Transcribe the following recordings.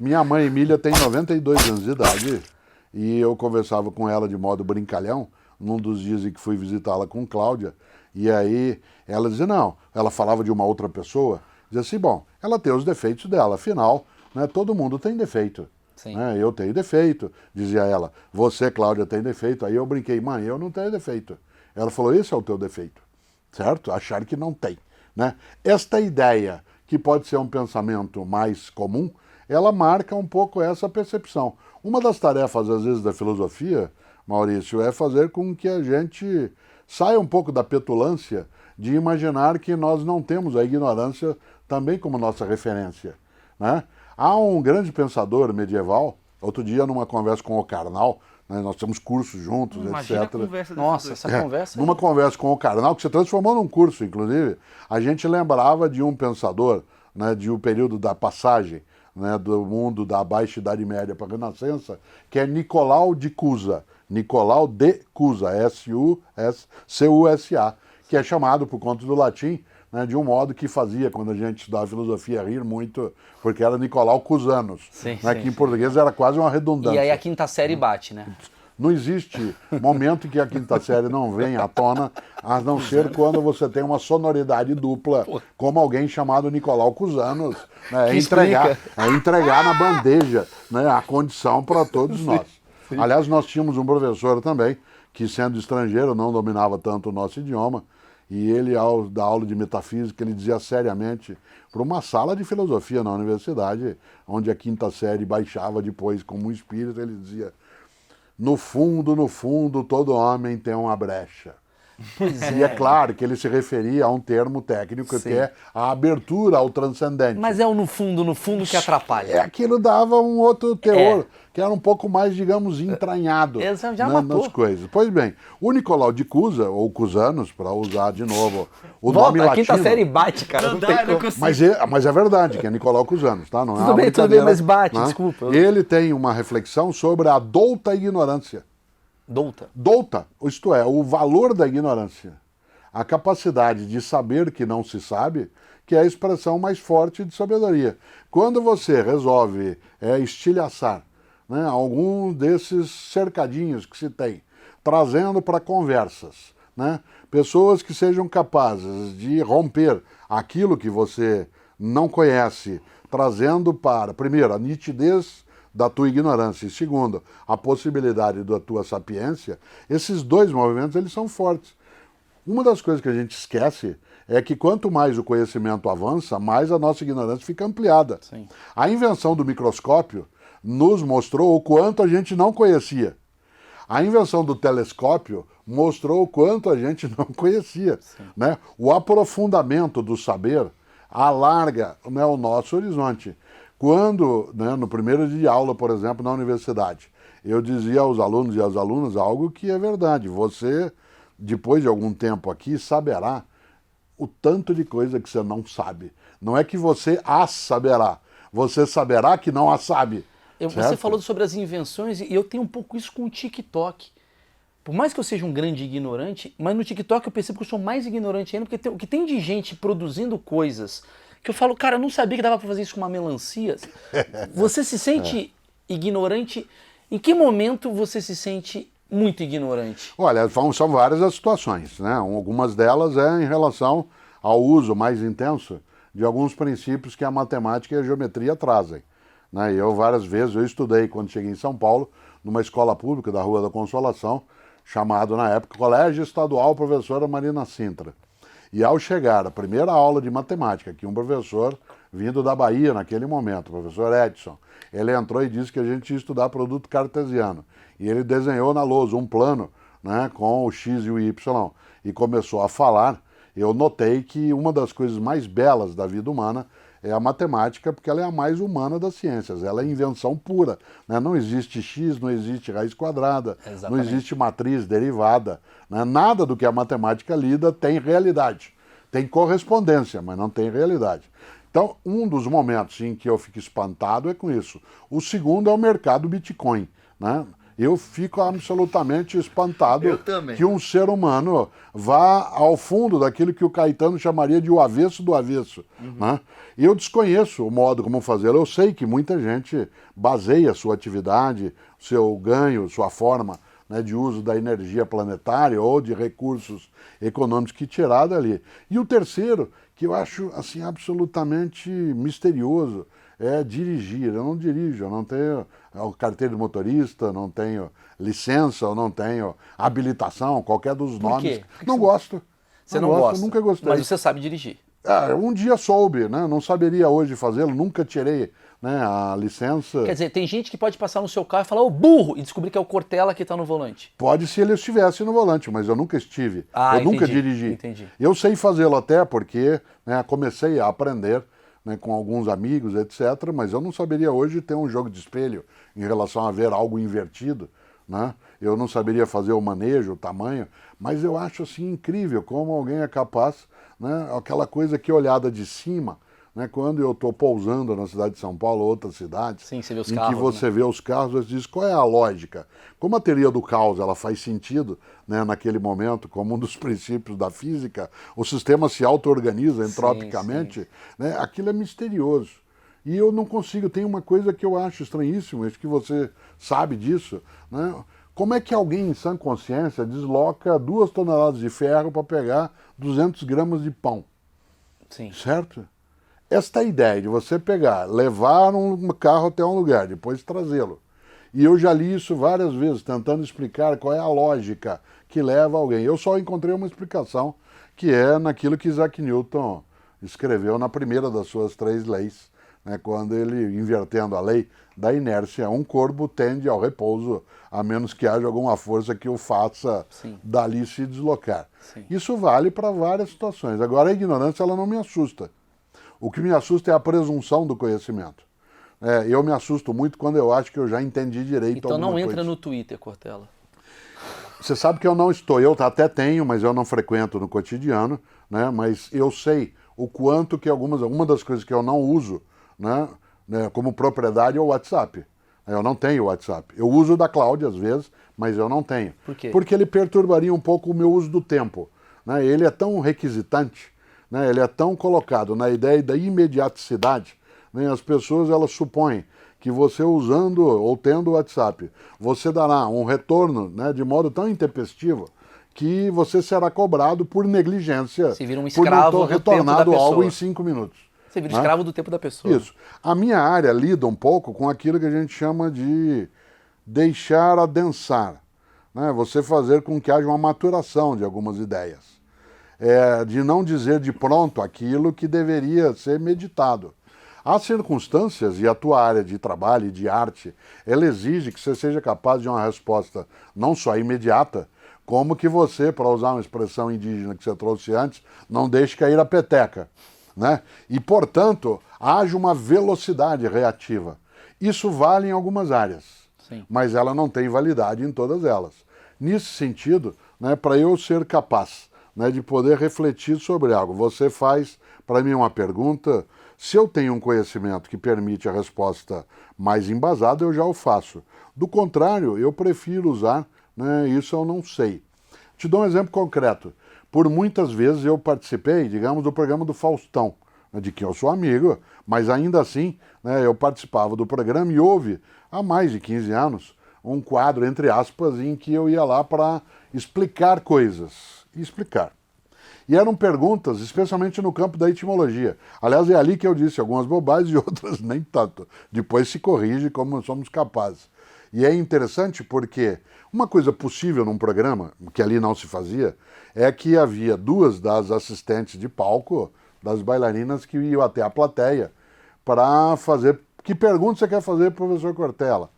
Minha mãe Emília tem 92 anos de idade e eu conversava com ela de modo brincalhão num dos dias em que fui visitá-la com Cláudia. E aí ela dizia, não, ela falava de uma outra pessoa, dizia assim, bom, ela tem os defeitos dela, afinal, né, todo mundo tem defeito. Sim. Né, eu tenho defeito, dizia ela. Você, Cláudia, tem defeito. Aí eu brinquei, mãe, eu não tenho defeito. Ela falou, esse é o teu defeito. Certo? Achar que não tem. Né? Esta ideia, que pode ser um pensamento mais comum, ela marca um pouco essa percepção. Uma das tarefas, às vezes, da filosofia, Maurício, é fazer com que a gente saia um pouco da petulância de imaginar que nós não temos a ignorância também como nossa referência. Né? Há um grande pensador medieval, outro dia numa conversa com o Karnal, né, nós temos cursos juntos, Imagina a etc. conversa desses Nossa, dois. essa conversa Numa aí. conversa com o Karnal, que se transformou num curso, inclusive, a gente lembrava de um pensador, né, de um período da passagem, né, do mundo da Baixa Idade Média para a Renascença, que é Nicolau de Cusa. Nicolau de Cusa, S-U-S-C-U-S-A, que é chamado, por conta do latim, né, de um modo que fazia, quando a gente estudava filosofia, rir muito, porque era Nicolau Cusanus, Sim, né, sim, que em sim. português era quase uma E redundância. aí a quinta série bate, né? Não existe momento em que a quinta série não vem à tona, a não ser quando você tem uma sonoridade dupla, como alguém chamado Nicolau Cusanos. Né? Que explica. É entregar na bandeja, né, a condição para todos nós. Aliás, nós tínhamos um professor também, que sendo estrangeiro não dominava tanto o nosso idioma, e ele, ao dar aula de metafísica, ele dizia seriamente, para uma sala de filosofia na universidade, onde a quinta série baixava depois como um espírito, ele dizia, no fundo, todo homem tem uma brecha. Pois E é claro que ele se referia a um termo técnico Sim. que é a abertura ao transcendente. Mas é o no fundo que atrapalha. Aquilo dava um outro teor, que era um pouco mais, digamos, entranhado Já matou. nas coisas. Pois bem, o Nicolau de Cusa, ou Cusanos, para usar de novo o nome Volta, a latino... quinta série bate, cara. Não Não dá, tem eu não como. consigo. Mas é verdade, que é Nicolau Cusanos, tá? Não é Tudo uma bem, brincadeira, mas bate, né? desculpa. Ele tem uma reflexão sobre a douta ignorância. Douta. Douta, isto é, o valor da ignorância. A capacidade de saber que não se sabe, que é a expressão mais forte de sabedoria. Quando você resolve estilhaçar, né, algum desses cercadinhos que se tem, trazendo para conversas, né, pessoas que sejam capazes de romper aquilo que você não conhece, trazendo para, primeiro, a nitidez da tua ignorância e, segundo, a possibilidade da tua sapiência, esses dois movimentos eles são fortes. Uma das coisas que a gente esquece é que quanto mais o conhecimento avança, mais a nossa ignorância fica ampliada. Sim. A invenção do microscópio nos mostrou o quanto a gente não conhecia. A invenção do telescópio mostrou o quanto a gente não conhecia. Né? O aprofundamento do saber alarga, né, o nosso horizonte. Quando, né, no primeiro dia de aula, por exemplo, na universidade, eu dizia aos alunos e às alunas algo que é verdade. Você, depois de algum tempo aqui, saberá o tanto de coisa que você não sabe. Não é que você as saberá, você saberá que não as sabe. Você Certo? falou sobre as invenções e eu tenho um pouco isso com o TikTok. Por mais que eu seja um grande ignorante, mas no TikTok eu percebo que eu sou mais ignorante ainda, porque o que tem de gente produzindo coisas que eu falo, cara, eu não sabia que dava pra fazer isso com uma melancia. Você se sente ignorante? Em que momento você se sente muito ignorante? Olha, são várias as situações, né? Algumas delas é em relação ao uso mais intenso de alguns princípios que a matemática e a geometria trazem. Né? E eu várias vezes, eu estudei quando cheguei em São Paulo, numa escola pública da Rua da Consolação, chamado na época Colégio Estadual Professora Marina Sintra. E ao chegar a primeira aula de matemática, que um professor vindo da Bahia naquele momento, o professor Edson, ele entrou e disse que a gente ia estudar produto cartesiano. E ele desenhou na lousa um plano, né, com o X e o Y e começou a falar. Eu notei que uma das coisas mais belas da vida humana é a matemática, porque ela é a mais humana das ciências, ela é invenção pura. Né? Não existe x, não existe raiz quadrada, Exatamente. não existe matriz derivada. Né? Nada do que a matemática lida tem realidade. Tem correspondência, mas não tem realidade. Então, um dos momentos em que eu fico espantado é com isso. O segundo é o mercado Bitcoin. Né? Eu fico absolutamente espantado Eu também. que um ser humano vá ao fundo daquilo que o Caetano chamaria de o avesso do avesso. Né? E eu desconheço o modo como fazê-lo. Eu sei que muita gente baseia sua atividade, seu ganho, sua forma, né, de uso da energia planetária ou de recursos econômicos que tirar dali. E o terceiro, que eu acho assim absolutamente misterioso, é dirigir. Eu não dirijo, eu não tenho carteira de motorista, não tenho licença, eu não tenho habilitação, qualquer dos Por nomes. quê? Por que Não você gosto. Você não gosta? Nunca gostei. Mas você sabe dirigir. Um dia soube, né? Não saberia hoje fazê-lo, nunca tirei, né, a licença. Quer dizer, tem gente que pode passar no seu carro e falar, ô burro, e descobrir que é o Cortella que está no volante. Pode se ele estivesse no volante, mas eu nunca estive. Eu nunca dirigi. Entendi. Eu sei fazê-lo até porque, né, comecei a aprender, né, com alguns amigos, etc. Mas eu não saberia hoje ter um jogo de espelho em relação a ver algo invertido. Né? Eu não saberia fazer o manejo, o tamanho, mas eu acho assim incrível como alguém é capaz, né, aquela coisa que olhada de cima, né, quando eu estou pousando na cidade de São Paulo ou outras cidades, sim, você vê os em carros, que você vê os carros, você diz qual é a lógica. Como a teoria do caos ela faz sentido, né, naquele momento, como um dos princípios da física, o sistema se auto-organiza entropicamente, né, aquilo é misterioso. E eu não consigo, tem uma coisa que eu acho estranhíssima, acho que você sabe disso, né? Como é que alguém em sã consciência desloca 2 toneladas de ferro para pegar 200 gramas de pão? Sim. Certo? Esta ideia de você pegar, levar um carro até um lugar, depois trazê-lo. E eu já li isso várias vezes, tentando explicar qual é a lógica que leva alguém. Eu só encontrei uma explicação, que é naquilo que Isaac Newton escreveu na primeira das suas 3 leis, né, quando ele, invertendo a lei da inércia, um corpo tende ao repouso, a menos que haja alguma força que o faça dali se deslocar. Sim. Isso vale para várias situações. Agora, a ignorância ela não me assusta. O que me assusta é a presunção do conhecimento. Eu me assusto muito quando eu acho que eu já entendi direito alguma coisa. Então não entra no Twitter, Cortella. Você sabe que eu não estou, eu até tenho, mas eu não frequento no cotidiano, né? Mas eu sei o quanto que uma das coisas que eu não uso, né, como propriedade é o WhatsApp. Eu não tenho WhatsApp. Eu uso o da Cláudia às vezes, mas eu não tenho. Por quê? Porque ele perturbaria um pouco o meu uso do tempo. Né? Ele é tão requisitante, né? Ele é tão colocado na ideia da imediaticidade. Né? As pessoas elas supõem que você usando ou tendo o WhatsApp, você dará um retorno, né, de modo tão intempestivo que você será cobrado por negligência, Se vira um por escravo não ter do tempo da retornado pessoa. algo em 5 minutos. Você vira Né? escravo do tempo da pessoa. Isso. A minha área lida um pouco com aquilo que a gente chama de deixar adensar. Né? Você fazer com que haja uma maturação de algumas ideias. De não dizer de pronto aquilo que deveria ser meditado. Há circunstâncias, e a tua área de trabalho e de arte, ela exige que você seja capaz de uma resposta não só imediata, como que você, para usar uma expressão indígena que você trouxe antes, não deixe cair a peteca. Né? E, portanto, haja uma velocidade reativa. Isso vale em algumas áreas, Sim. mas ela não tem validade em todas elas. Nesse sentido, né, para eu ser capaz, né, de poder refletir sobre algo, você faz para mim uma pergunta, se eu tenho um conhecimento que permite a resposta mais embasada, eu já o faço. Do contrário, eu prefiro usar, né, isso eu não sei. Te dou um exemplo concreto. Por muitas vezes eu participei, digamos, do programa do Faustão, né, de quem eu sou amigo, mas ainda assim, né, eu participava do programa e houve, há mais de 15 anos, um quadro, entre aspas, em que eu ia lá para explicar coisas. Explicar. E eram perguntas, especialmente no campo da etimologia. Aliás, é ali que eu disse algumas bobagens e outras nem tanto. Depois se corrige como somos capazes. E é interessante porque uma coisa possível num programa, que ali não se fazia, é que havia 2 das assistentes de palco, das bailarinas, que iam até a plateia para fazer... Que pergunta você quer fazer para o professor Cortella?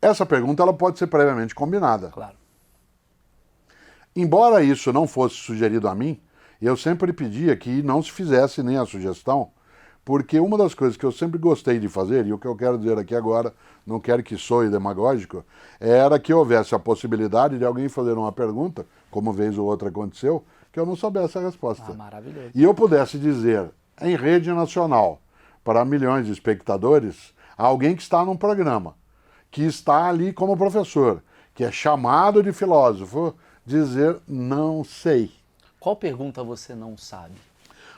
Essa pergunta ela pode ser previamente combinada. Claro. Embora isso não fosse sugerido a mim, eu sempre pedia que não se fizesse nem a sugestão, porque uma das coisas que eu sempre gostei de fazer, e o que eu quero dizer aqui agora, não quero que soe demagógico, era que houvesse a possibilidade de alguém fazer uma pergunta, como vez ou outra aconteceu, que eu não soubesse a resposta. Ah, maravilhoso. E eu pudesse dizer, em rede nacional, para milhões de espectadores, a alguém que está num programa, que está ali como professor, que é chamado de filósofo, dizer não sei. Qual pergunta você não sabe?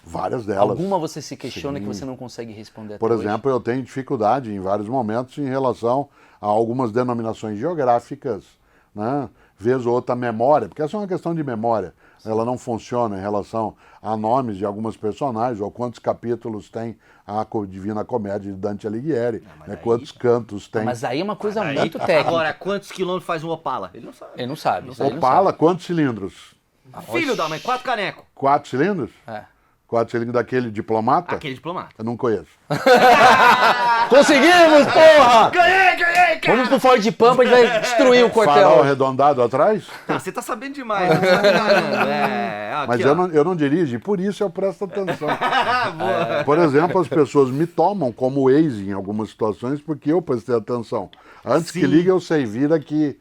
Várias delas. Alguma você se questiona Sim. que você não consegue responder até Por hoje? exemplo, eu tenho dificuldade em vários momentos em relação a algumas denominações geográficas, né? Vez ou outra memória, porque essa é uma questão de memória. Ela não funciona em relação a nomes de algumas personagens, ou quantos capítulos tem a Divina Comédia de Dante Alighieri, né? Quantos cantos tem. Mas aí é uma coisa muito técnica. Agora, quantos quilômetros faz um Opala? Ele não sabe. Ele não sabe. Isso aí ele não Opala, quantos cilindros? Filho da mãe, 4 canecos. 4 cilindros? É. 4 cilindros daquele diplomata? Aquele diplomata. Eu não conheço. Conseguimos, porra! Ganhei, cara! Vamos pro Ford Pampa, a gente vai destruir o Farol quartel. arredondado atrás? Ah, você tá sabendo demais. Não tá enganando. Aqui, Mas ó. eu não dirijo, e por isso eu presto atenção. Boa. Por exemplo, as pessoas me tomam como Waze em algumas situações porque eu prestei atenção. Antes que ligue, eu sei vir aqui